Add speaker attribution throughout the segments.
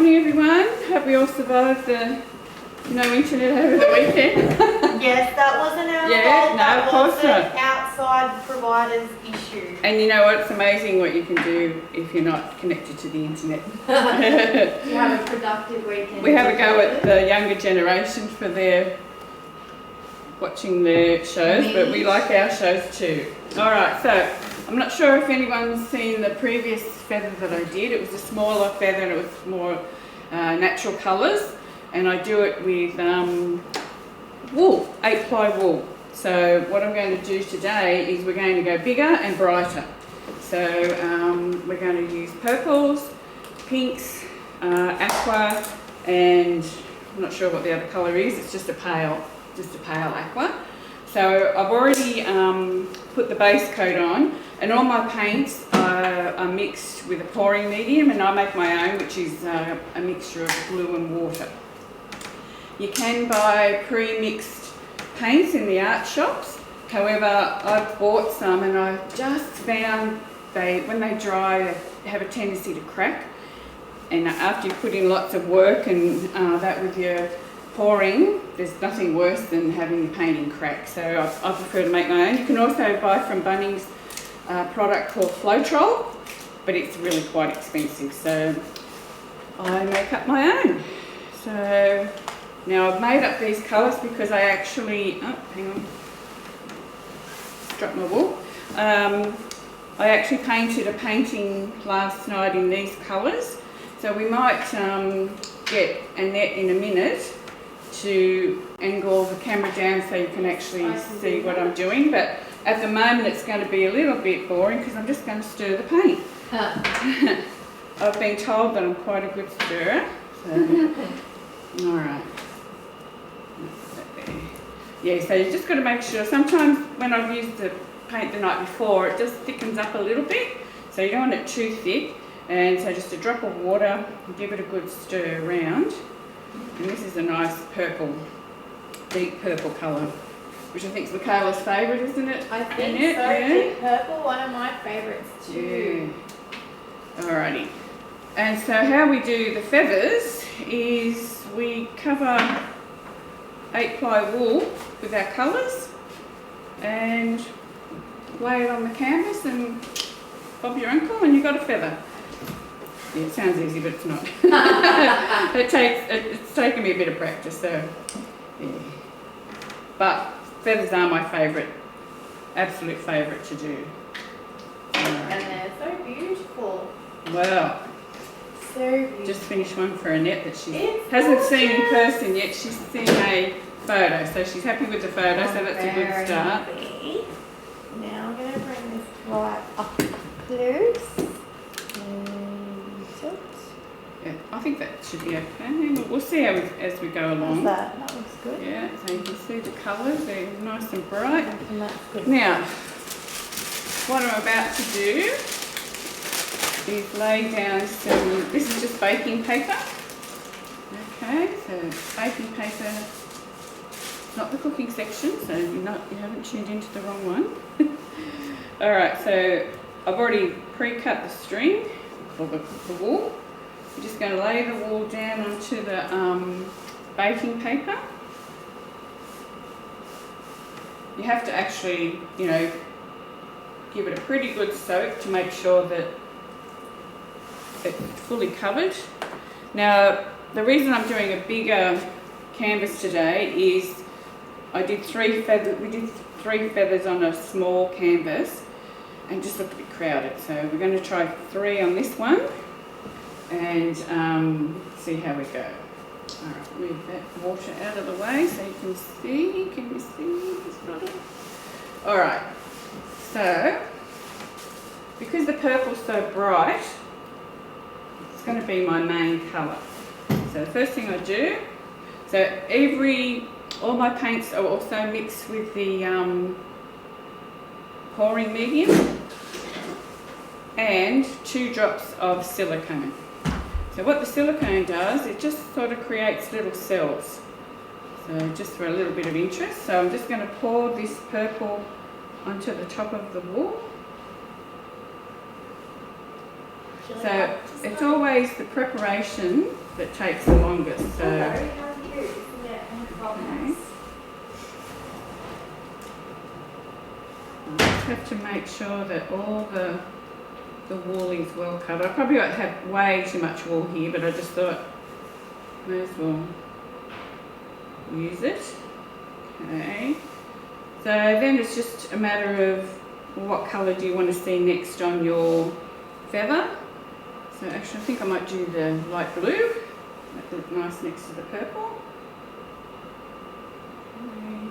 Speaker 1: Morning everyone, hope we all survived the no internet over the weekend.
Speaker 2: Yes, that wasn't our
Speaker 1: No,
Speaker 2: fault, that
Speaker 1: of course
Speaker 2: was
Speaker 1: not.
Speaker 2: an outside provider's issue.
Speaker 1: And you know what, it's amazing what you can do if you're not connected to the internet.
Speaker 2: You have a productive weekend.
Speaker 1: We have a go at the younger generation for their watching their shows, but we like our shows too. Alright, so I'm not sure if anyone's seen the previous feather that I did. It was a smaller feather and it was more natural colours, and I do it with wool, 8-ply wool. So what I'm going to do today is we're going to go bigger and brighter. So we're going to use purples, pinks, aqua, and I'm not sure what the other colour is. It's just a pale aqua. So I've already put the base coat on, and all my paints are mixed with a pouring medium, and I make my own, which is a mixture of glue and water. You can buy pre-mixed paints in the art shops. However, I've bought some and I just found when they dry, they have a tendency to crack. And after you put in lots of work and that with your pouring, there's nothing worse than having your painting crack. So I prefer to make my own. You can also buy from Bunnings a product called Floetrol, but it's really quite expensive. So I make up my own. So now I've made up these colours because I actually, dropped my wool. I actually painted a painting last night in these colours. So we might get Annette in a minute to angle the camera down so you can actually see what I'm doing. But at the moment it's going to be a little bit boring because I'm just going to stir the paint. I've been told that I'm quite a good stirrer. So, alright. Yeah, so you just got to make sure, sometimes when I've used the paint the night before, it just thickens up a little bit, so you don't want it too thick, and so just a drop of water, give it a good stir around. And this is a nice purple, deep purple colour, which I think is Michaela's favourite, isn't it?
Speaker 2: I think so,
Speaker 1: yeah?
Speaker 2: deep purple, one of my favourites too.
Speaker 1: Yeah. Alrighty. And so how we do the feathers is we cover 8-ply wool with our colours and lay it on the canvas and bob your uncle and you've got a feather. Yeah, it sounds easy, but it's not. It's taken me a bit of practice, so yeah. But feathers are my favourite, absolute favourite to do.
Speaker 2: And they're so beautiful.
Speaker 1: Well,
Speaker 2: So beautiful.
Speaker 1: just finished one for Annette that she hasn't seen in person yet. She's seen a photo, so she's happy with the photo, so that's a good start.
Speaker 2: Happy. Now I'm going to bring this right up close.
Speaker 1: Yeah, I think that should be okay. We'll see how as we go along.
Speaker 2: That looks good.
Speaker 1: Yeah, so you can see the colours, they're nice and bright.
Speaker 2: And that's good.
Speaker 1: Now, what I'm about to do is lay down some, this is just baking paper. Okay, so baking paper, not the cooking section, so you haven't tuned into the wrong one. Alright, so I've already pre-cut the string for the wool. We're just going to lay the wool down onto the baking paper. You have to actually, give it a pretty good soak to make sure that it's fully covered. Now, the reason I'm doing a bigger canvas today is we did 3 feathers on a small canvas and just looked a bit crowded. So we're going to try 3 on this one and see how we go. Alright, move that water out of the way so you can see. Can you see this brother? Alright, so because the purple's so bright, it's going to be my main colour. So the first thing I do, all my paints are also mixed with the pouring medium and 2 drops of silicone. So what the silicone does, it just sort of creates little cells. So just for a little bit of interest. So I'm just going to pour this purple onto the top of the wool.
Speaker 2: So
Speaker 1: So it's always the preparation that takes the longest. So.
Speaker 2: Hello, how are you? Yeah,
Speaker 1: Okay. I just have to make sure that all the wool is well covered. I probably have way too much wool here, but I just thought may as well use it. Okay. So then it's just a matter of what colour do you want to see next on your feather. So actually I think I might do the light blue. That look nice next to the purple. Okay.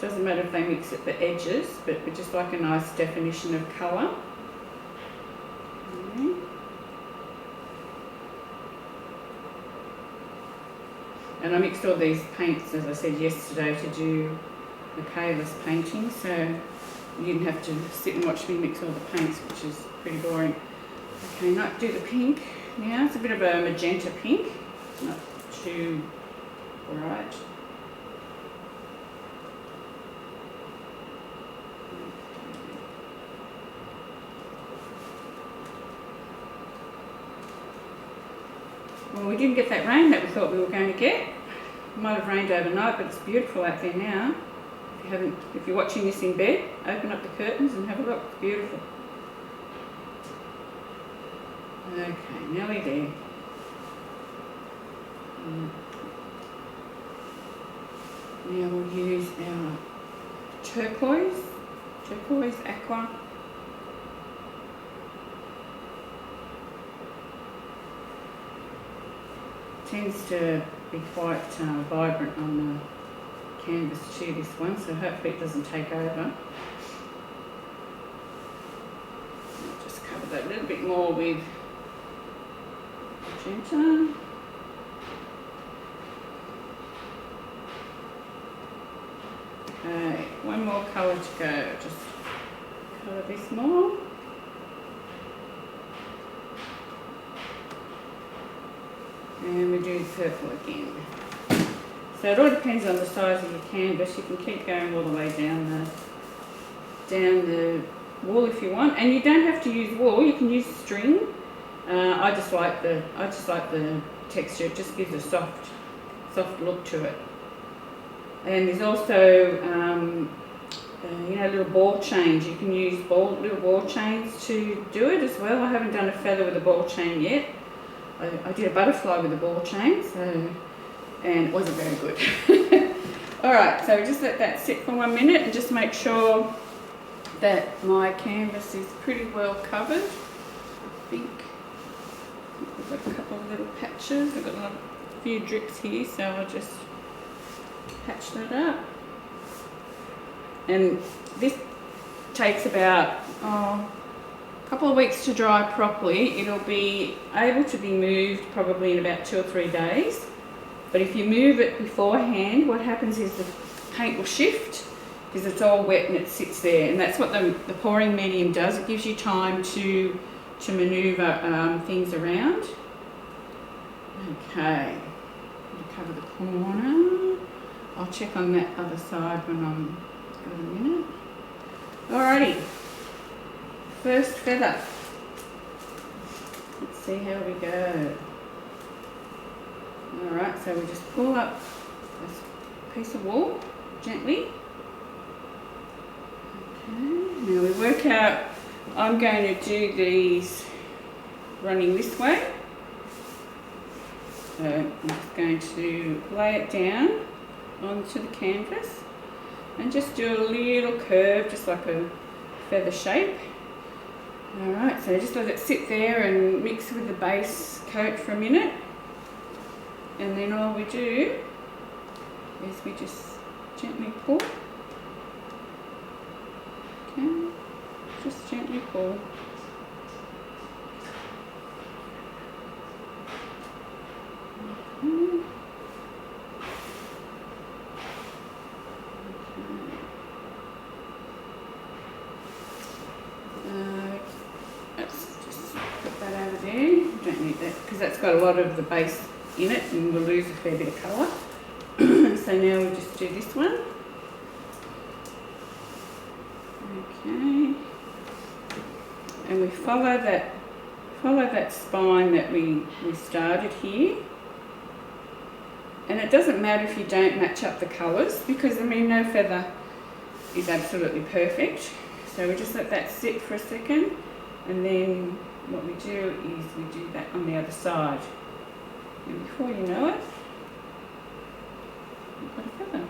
Speaker 1: Doesn't matter if they mix at the edges, but we just like a nice definition of colour. Okay. And I mixed all these paints, as I said yesterday, to do Michaela's painting, so you didn't have to sit and watch me mix all the paints, which is pretty boring. Okay, now do the pink now. It's a bit of a magenta pink, not too bright. Well, we didn't get that rain that we thought we were going to get. It might have rained overnight, but it's beautiful out there now. If you're watching this in bed, open up the curtains and have a look. It's beautiful. Okay, nearly there. Now we'll use our turquoise aqua. Tends to be quite vibrant on the canvas too, this one, so hopefully it doesn't take over. I'll just cover that a little bit more with magenta. Okay, one more colour to go. Just colour this more. And we do purple again. So it all depends on the size of your canvas. You can keep going all the way down the wool if you want, and you don't have to use wool. You can use string. I just like the texture. It just gives a soft look to it. And there's also little ball chains. You can use little ball chains to do it as well. I haven't done a feather with a ball chain yet. I did a butterfly with a ball chain, and it wasn't very good. Alright, so just let that sit for 1 minute and just make sure that my canvas is pretty well covered. I think we've got a couple of little patches. I've got a few drips here, so I'll just patch that up. And this takes about a couple of weeks to dry properly. It'll be able to be moved probably in about 2 or 3 days. But if you move it beforehand, what happens is the paint will shift because it's all wet and it sits there. And that's what the pouring medium does. It gives you time to manoeuvre things around. Okay, cover the corner. I'll check on that other side when I'm got a minute. Alrighty. First feather. Let's see how we go. Alright, so we just pull up this piece of wool gently. Okay, now we work out, I'm going to do these running this way. So I'm just going to lay it down onto the canvas and just do a little curve, just like a feather shape. Alright, so just let it sit there and mix with the base coat for a minute. And then all we do is we just gently pull. Okay, just gently pull. Okay. Let's just put that over there. You don't need that because that's got a lot of the base in it and we'll lose a fair bit of colour. So now we'll just do this one. Okay. and we follow that spine that we started here. And it doesn't matter if you don't match up the colours, because I mean no feather is absolutely perfect. So we just let that sit for a second, and then what we do is we do that on the other side. And before you know it, we've got a feather.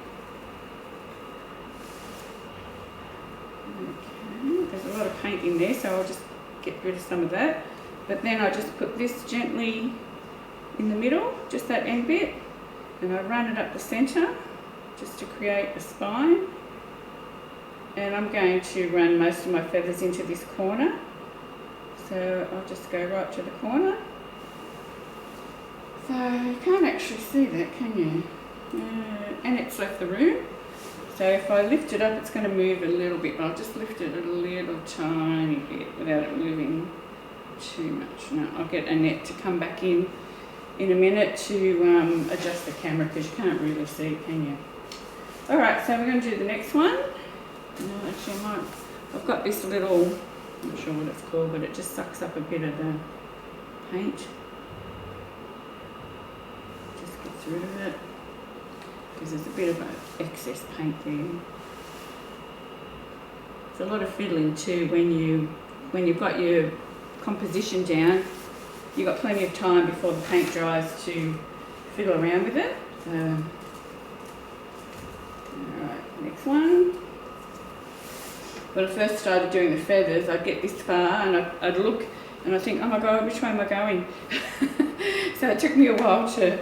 Speaker 1: Okay, there's a lot of paint in there, so I'll just get rid of some of that. But then I just put this gently in the middle, just that end bit, and I run it up the centre just to create a spine. And I'm going to run most of my feathers into this corner. So I'll just go right to the corner. So you can't actually see that, can you? And it's left the room. So if I lift it up, it's going to move a little bit, but I'll just lift it a little tiny bit without it moving too much. Now I'll get Annette to come back in a minute to adjust the camera, because you can't really see, can you? Alright, so we're going to do the next one. No, actually I've got this little, I'm not sure what it's called, but it just sucks up a bit of the paint. Just gets rid of it, because there's a bit of excess paint there. It's a lot of fiddling too when you've got your composition down. You've got plenty of time before the paint dries to fiddle around with it. So, alright, next one. When I first started doing the feathers, I'd get this far and I'd look and I'd think, oh my god, which way am I going? So it took me a while to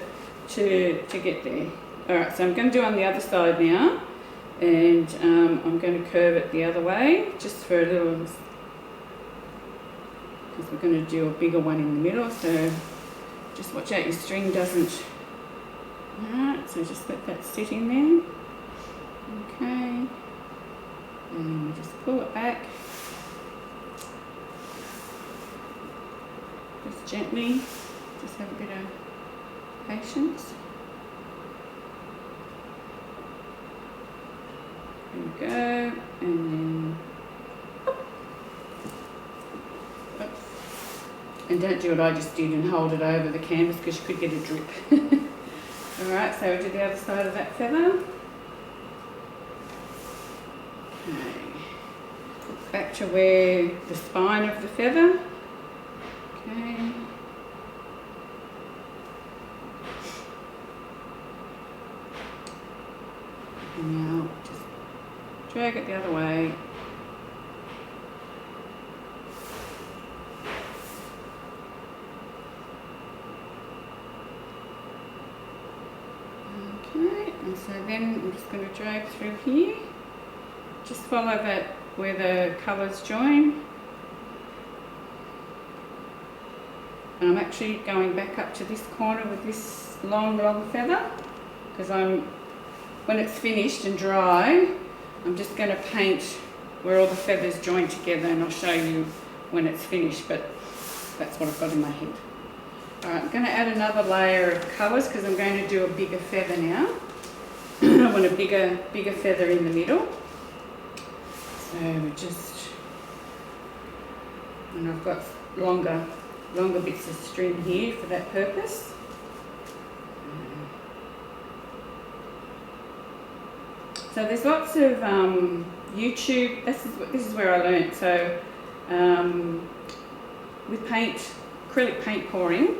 Speaker 1: get there. Alright, so I'm going to do on the other side now, and I'm going to curve it the other way, just for a little, because we're going to do a bigger one in the middle, so just watch out your string doesn't. Alright, so just let that sit in there. Okay. And then we just pull it back. Just gently. Just have a bit of patience. There we go. And then. And don't do what I just did and hold it over the canvas, because you could get a drip. Alright, so we'll do the other side of that feather. Okay. Back to where the spine of the feather. Okay. And now just drag it the other way. Okay, and so then I'm just going to drag through here. Just follow that where the colours join. And I'm actually going back up to this corner with this long feather, because when it's finished and dry, I'm just going to paint where all the feathers join together, and I'll show you when it's finished, but that's what I've got in my head. Alright, I'm going to add another layer of colours, because I'm going to do a bigger feather now. I want a bigger feather in the middle. So and I've got longer bits of string here for that purpose. So there's lots of YouTube. This is where I learnt. So with acrylic paint pouring,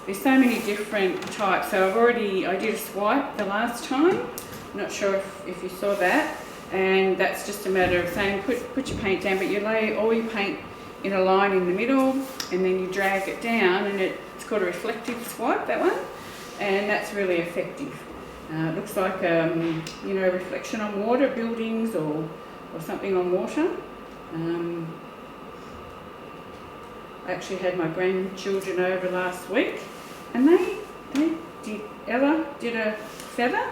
Speaker 1: there's so many different types. So I did a swipe the last time. I'm not sure if you saw that. And that's just a matter of saying put your paint down, but you lay all your paint in a line in the middle, and then you drag it down, and it's called a reflective swipe, that one, and that's really effective. It looks like reflection on water, buildings or something on water. I actually had my grandchildren over last week, and Ella did a feather,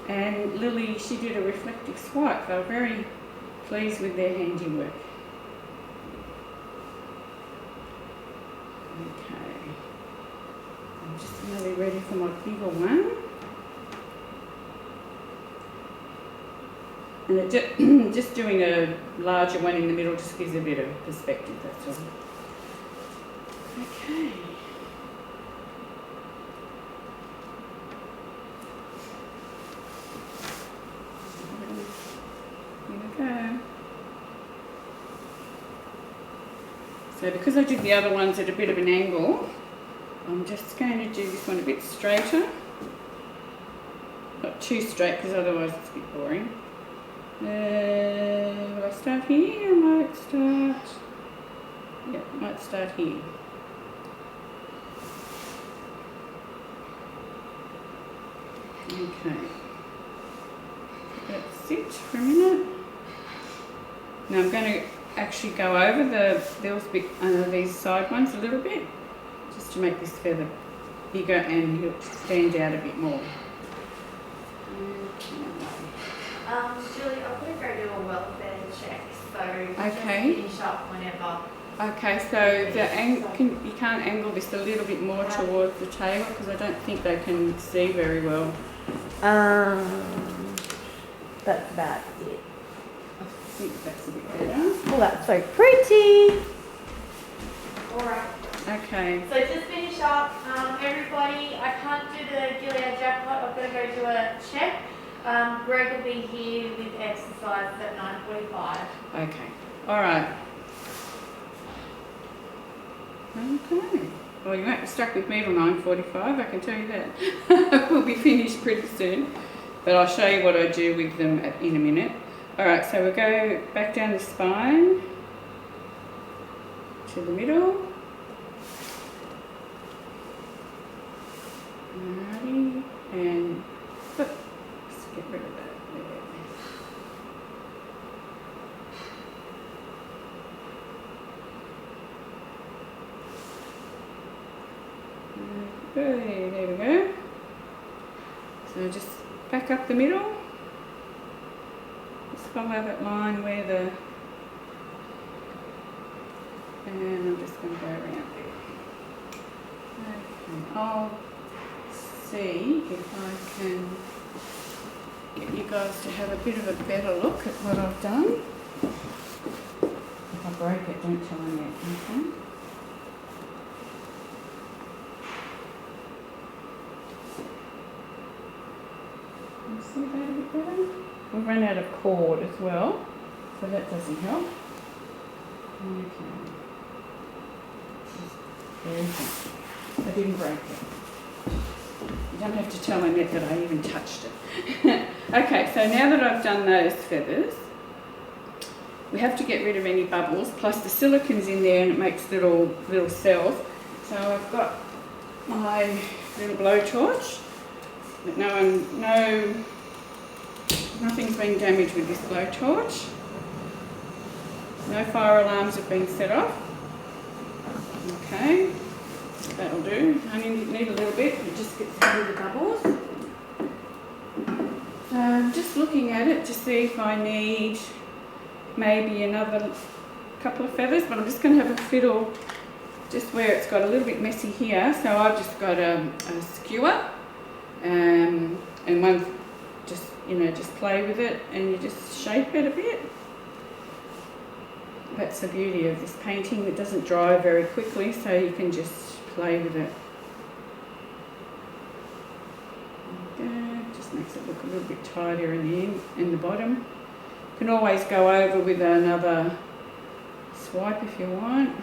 Speaker 1: and Lily, she did a reflective swipe. They were very pleased with their handiwork. Okay, I'm just nearly ready for my bigger one. And just doing a larger one in the middle just gives a bit of perspective, that's all. Okay. Here we go. So because I did the other ones at a bit of an angle, I'm just going to do this one a bit straighter. Not too straight because otherwise it's a bit boring. Will I start here? I might start... Yeah, might start here. Okay. Let's sit for a minute. Now I'm going to actually go over these side ones a little bit, just to make this feather bigger and he'll stand out a bit more.
Speaker 2: Julie, I'm going to go do a welfare check, so
Speaker 1: Okay.
Speaker 2: just finish up whenever.
Speaker 1: Okay, so you can't angle this a little bit more towards the table because I don't think they can see very well.
Speaker 2: That's about it.
Speaker 1: I think that's a bit better.
Speaker 2: Oh, that's so pretty. All right.
Speaker 1: Okay.
Speaker 2: So just finish up, everybody. I can't do the Gilead jackpot. I've got to go do a check. Greg will be here with exercise at 9:45.
Speaker 1: Okay. All right. Okay. Well, you won't be stuck with me till 9:45, I can tell you that. We'll be finished pretty soon. But I'll show you what I do with them in a minute. All right, so we'll go back down the spine to the middle. Alrighty, and let's get rid of that there. Okay, there we go. So just back up the middle. Just follow that line where the... And I'm just going to go around there. Okay, I'll see if I can get you guys to have a bit of a better look at what I've done. If I break it, don't tell me yet, okay? See that a bit better? We've run out of cord as well, so that doesn't help. Okay. Very good. I didn't break it. You don't have to tell Annette that I even touched it. Okay, so now that I've done those feathers, we have to get rid of any bubbles, plus the silicone's in there and it makes little cells. So I've got my little blowtorch. But nothing's been damaged with this blowtorch. No fire alarms have been set off. Okay, that'll do. I only need a little bit, it just gets rid of the bubbles. So I'm just looking at it to see if I need maybe another couple of feathers, but I'm just going to have a fiddle just where it's got a little bit messy here. So I've just got a skewer. And one, just play with it and you just shape it a bit. That's the beauty of this painting, it doesn't dry very quickly, so you can just play with it. Okay, just makes it look a little bit tidier in the bottom. You can always go over with another swipe if you want.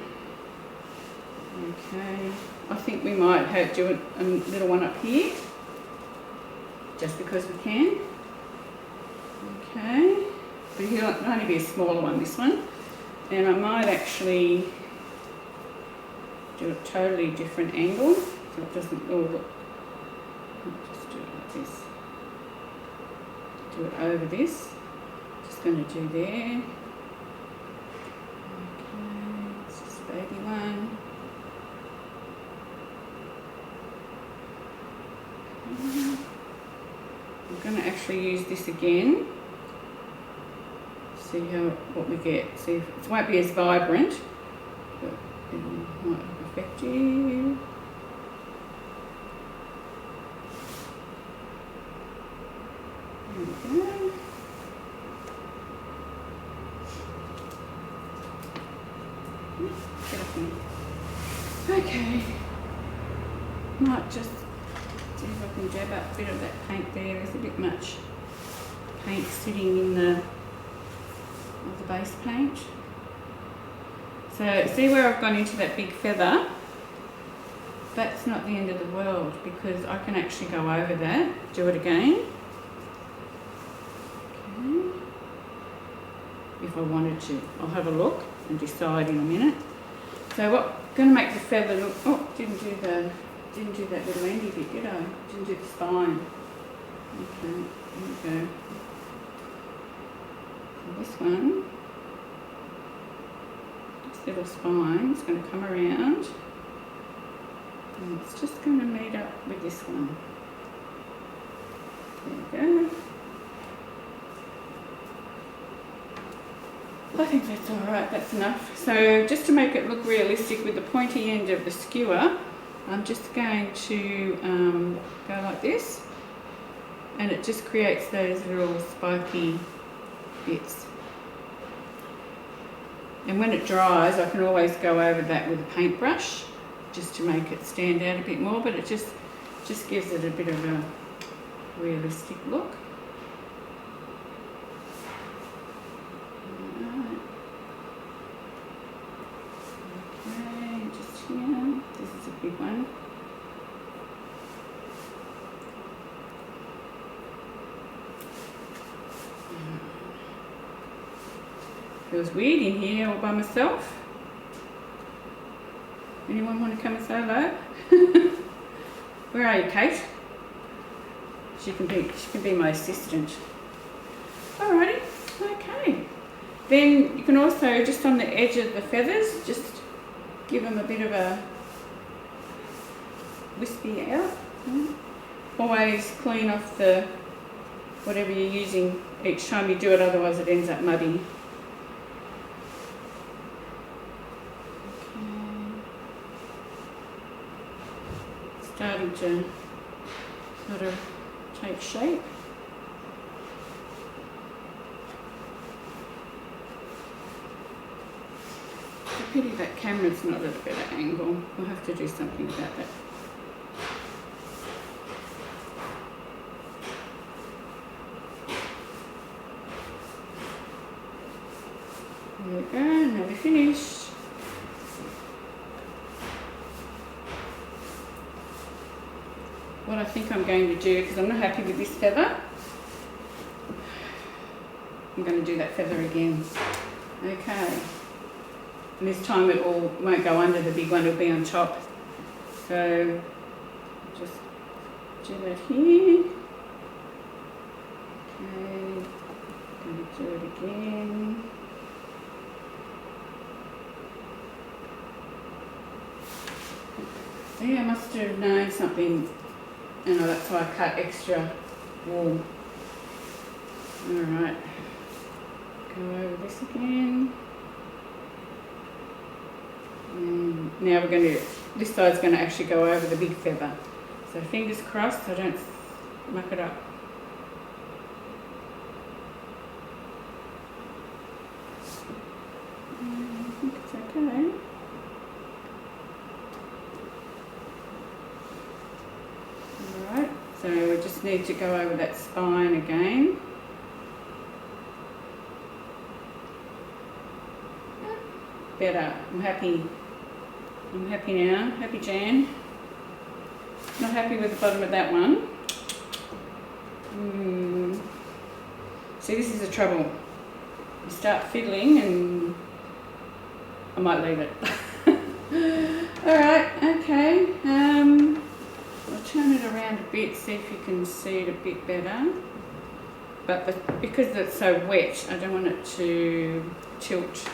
Speaker 1: Okay, I think we might do a little one up here. Just because we can. Okay, but it'll only be a smaller one, this one. And I might actually do a totally different angle, so it doesn't all look... I'll just do it like this. Do it over this. Just going to do there. Okay, this is baby one. Okay. I'm going to actually use this again. See what we get. See if it won't be as vibrant, but it might look effective. There we go. Okay. Might just see if I can jab up a bit of that paint there. There's a bit much paint sitting in the base paint. So see where I've gone into that big feather? That's not the end of the world because I can actually go over that, do it again. Okay. If I wanted to. I'll have a look and decide in a minute. So what, going to make the feather look, oh, didn't do that little endy bit, did I? Didn't do the spine. Okay, there we go. So this one, this little spine is going to come around and it's just going to meet up with this one. There we go. I think that's alright, that's enough. So just to make it look realistic with the pointy end of the skewer, I'm just going to go like this, and it just creates those little spiky bits. And when it dries, I can always go over that with a paintbrush just to make it stand out a bit more, but it just gives it a bit of a realistic look. Okay, just here. This is a big one. Feels weird in here all by myself. Anyone want to come and say hello? Where are you, Kate? She can be my assistant. Alrighty, okay. Then you can also, just on the edge of the feathers, just give them a bit of a wispy out. Always clean off the whatever you're using each time you do it, otherwise it ends up muddy. Starting to sort of take shape. It's a pity that camera's not at a better angle. We'll have to do something about that. There we go, now we're finished. What I think I'm going to do, because I'm not happy with this feather, I'm going to do that feather again. Okay. And this time it all won't go under the big one, it'll be on top. So just do that here. Okay. Going to do it again. See, I must have known something. And that's why I cut extra wool. Alright, go over this again. And now we're going to, this side's going to actually go over the big feather. So fingers crossed I don't muck it up. I think it's okay. So we just need to go over that spine again. Better. I'm happy. I'm happy now. Happy Jan. Not happy with the bottom of that one. See, this is the trouble. You start fiddling and I might leave it. Alright, okay. I'll turn it around a bit, see if you can see it a bit better. But because it's so wet, I don't want it to tilt.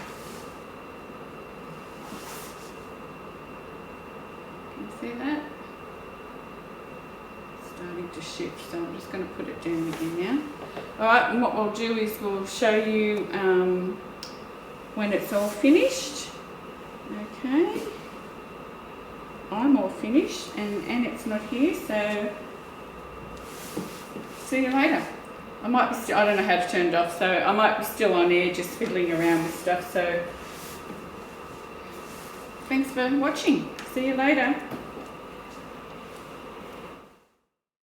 Speaker 1: Can you see that? It's starting to shift, so I'm just going to put it down again now. Alright, and what we'll do is we'll show you when it's all finished. Okay. I'm all finished and Annette's not here, so see you later. I might be still, I don't know how to turn it off, so I might be still on air just fiddling around with stuff, so thanks for watching. See you later.